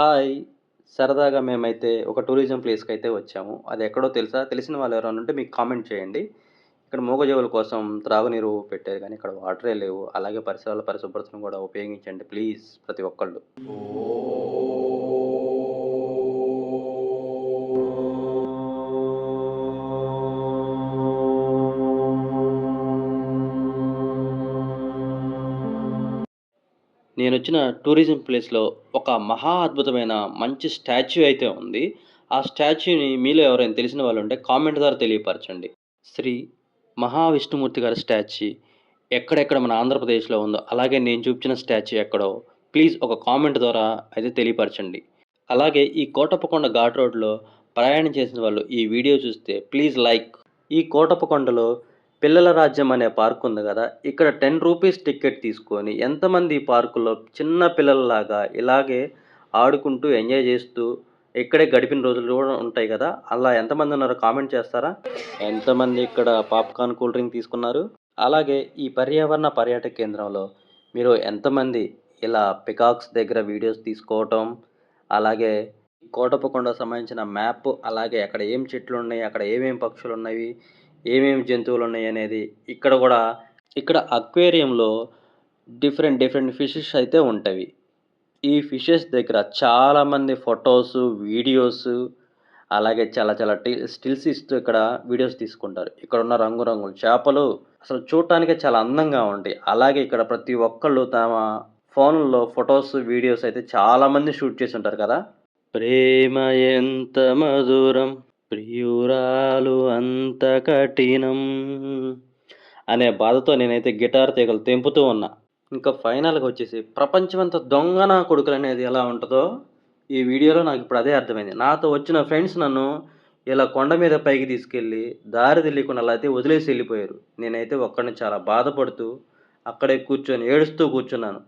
Hi! సరదాగా మేమైతే ఒక టూరిజం ప్లేస్‌కైతే వచ్చాము. అది ఎక్కడో తెలుసా? తెలిసిన వాళ్ళు ఎవరైనా ఉంటే మీకు కామెంట్ చేయండి. ఇక్కడ మూగజీవుల కోసం త్రాగునీరు పెట్టారు గానీ, ఇక్కడ వాటరే లేవు. అలాగే పరిసరాల పరిశుభ్రతను కూడా ఉపయోగించండి ప్లీజ్ ప్రతి ఒక్కళ్ళు. నేనొచ్చిన టూరిజం ప్లేస్‌లో ఒక మహా అద్భుతమైన మంచి స్టాచ్యూ అయితే ఉంది. ఆ స్టాచ్యూని మీలో ఎవరైనా తెలిసిన వాళ్ళుంటే కామెంట్ ద్వారా తెలియపరచండి. శ్రీ మహావిష్ణుమూర్తి గారి స్టాచ్యూ ఎక్కడెక్కడ మన ఆంధ్రప్రదేశ్‌లో ఉందో, అలాగే నేను చూపించిన స్టాచ్యూ ఎక్కడో ప్లీజ్ ఒక కామెంట్ ద్వారా అయితే తెలియపరచండి. అలాగే ఈ కోటప్పకొండ ఘాట్ రోడ్‌లో ప్రయాణం చేసిన వాళ్ళు ఈ వీడియో చూస్తే ప్లీజ్ లైక్. ఈ కోటప్పకొండలో పిల్లల రాజ్యం అనే పార్క్ ఉంది గదా! ఇక్కడ రూ. 10 టికెట్ తీసుకొని ఎంతమంది ఈ పార్కులో చిన్న పిల్లల్లాగా ఇలాగే ఆడుకుంటూ, ఎంజాయ్ చేస్తూ ఇక్కడే గడిపిన రోజులు గూడా ఉంటాయి గదా! అలా ఎంతమందున్నారో కామెంట్ చేస్తారా? ఎంతమంది ఇక్కడ పాప్‌కార్న్, కూల్ డ్రింక్ తీసుకున్నారు? అలాగే ఈ పర్యావరణ పర్యాటక కేంద్రంలో మీరు ఎంతమంది ఇలా పికాక్స్ దగ్గర వీడియోస్ తీసుకోవటం, అలాగే కోటప్పకొండకు సంబంధించిన మ్యాప్, అలాగే అక్కడ ఏం చెట్లున్నాయి, అక్కడ ఏమేం పక్షులున్నవి, ఏమేమి జంతువులున్నాయనేది ఇక్కడ అక్వేరియంలో డిఫరెంట్ ఫిషెస్ అయితే ఉంటవి. ఈ ఫిషెస్ దగ్గర చాలామంది ఫోటోసు, వీడియోసు అలాగే చాలా చాలా స్టిల్స్ ఇస్తూ ఇక్కడ వీడియోస్ తీసుకుంటారు. ఇక్కడున్న రంగురంగుల చేపలు అసలు చూడటానికే చాలా అందంగా ఉంటాయి. అలాగే ఇక్కడ ప్రతి ఒక్కళ్ళు తమ ఫోన్‌లో ఫోటోస్, వీడియోస్ అయితే చాలామంది షూట్ చేసుంటారు కదా! ప్రేమ ఎంత మధురం ప్రియురాలు అంత కఠినం అనే బాధతో నేనైతే గిటార్ తీగలు తెంపుతూ ఉన్నా. ఇంకా ఫైనల్‌గా వచ్చేసి ప్రపంచమంతా దొంగ నా కొడుకులనేది ఎలా ఉంటదో, ఈ వీడియోలో నాకిప్పుడు అదే అర్థమైంది. నాతో వచ్చిన ఫ్రెండ్స్ నన్ను ఇలా కొండ మీద పైకి తీసుకెళ్ళి, దారి తెలీకుండా అలా అయితే వదిలేసి ఎళ్ళిపోయారు. నేనైతే ఒక్కడిని చాలా బాధపడుతూ, అక్కడే కూర్చొని ఏడుస్తూ కూర్చున్నాను.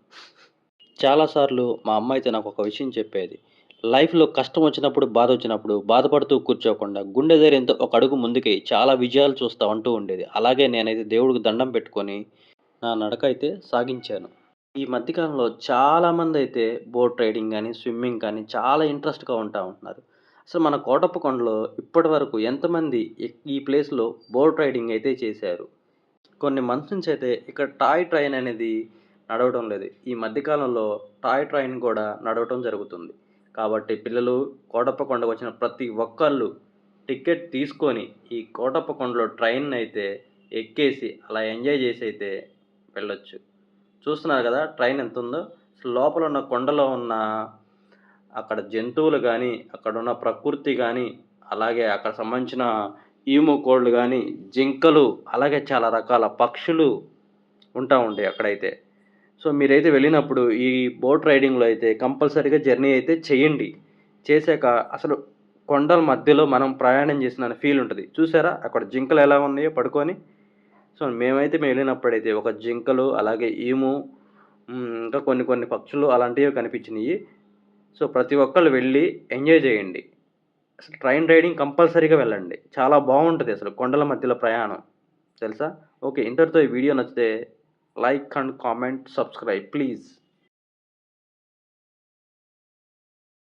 చాలా సార్లు మా అమ్మ అయితే నాకొక విషయం చెప్పేది. లైఫ్‌లో కష్టం వచ్చినప్పుడు, బాధొచ్చినప్పుడు బాధపడుతూ కూర్చోకుండా గుండె ధైర్యంతో ఒక అడుగు ముందుకేయి చాలా విజయాలు చూస్తావు అంటూ ఉండేది. అలాగే నేనైతే దేవుడికి దండం పెట్టుకొని నా నడకైతే సాగించాను. ఈ మధ్య కాలంలో చాలామందైతే బోట్ రైడింగ్ గాని, స్విమ్మింగ్ కానీ చాలా ఇంట్రెస్ట్‌గా ఉంటున్నారు. అసలు మన కోటప్పకొండలో ఇప్పటివరకు ఎంతమంది ఈ ప్లేస్‌లో బోట్ రైడింగ్ అయితే చేశారు? కొన్ని మంత్స్ నుంచి అయితే ఇక్కడ టాయ్ ట్రైన్ అనేది నడవడం లేదు. ఈ మధ్య కాలంలో టాయ్ ట్రైన్ కూడా నడవటం జరుగుతుంది. కాబట్టి పిల్లలు కోటప్పకొండకు వచ్చిన ప్రతి ఒక్కళ్ళు టికెట్ తీసుకొని ఈ కోటప్పకొండలో ట్రైన్‌నైతే ఎక్కేసి అలా ఎంజాయ్ చేసైతే వెళ్ళొచ్చు. చూస్తున్నారు గదా! ట్రైన్ ఎంతుందో. లోపల ఉన్న కొండలో ఉన్న అక్కడ జంతువులు గానీ, అక్కడున్న ప్రకృతి గానీ, అలాగే అక్కడ సంబంధించిన ఈము కోళ్ళు గానీ, జింకలు, అలాగే చాలా రకాల పక్షులు ఉంటాయి అక్కడైతే. సో, మీరైతే వెళ్ళినప్పుడు ఈ బోట్ రైడింగ్‌లో అయితే కంపల్సరీగా జర్నీ అయితే చేయండి. చేశాక అసలు కొండల మధ్యలో మనం ప్రయాణం చేసిన ఫీల్ ఉంటది. చూసారా అక్కడ జింకలు ఎలా ఉన్నాయో పడుకొని? సో, మేము వెళ్ళినప్పుడైతే ఒక జింకలు, అలాగే ఈము, ఇంకా కొన్ని కొన్ని పక్షులు అలాంటివి కనిపించినియి. సో, ప్రతి ఒక్కళ్ళు వెళ్ళి ఎంజాయ్ చేయండి. అసలు ట్రైన్ రైడింగ్ కంపల్సరీగా వెళ్ళండి. చాలా బావుంటది అసలు కొండల మధ్యలో ప్రయాణం. తెలుసా? ఓకే. ఇంతటితో ఈ వీడియో నచ్చితే like and comment, subscribe please.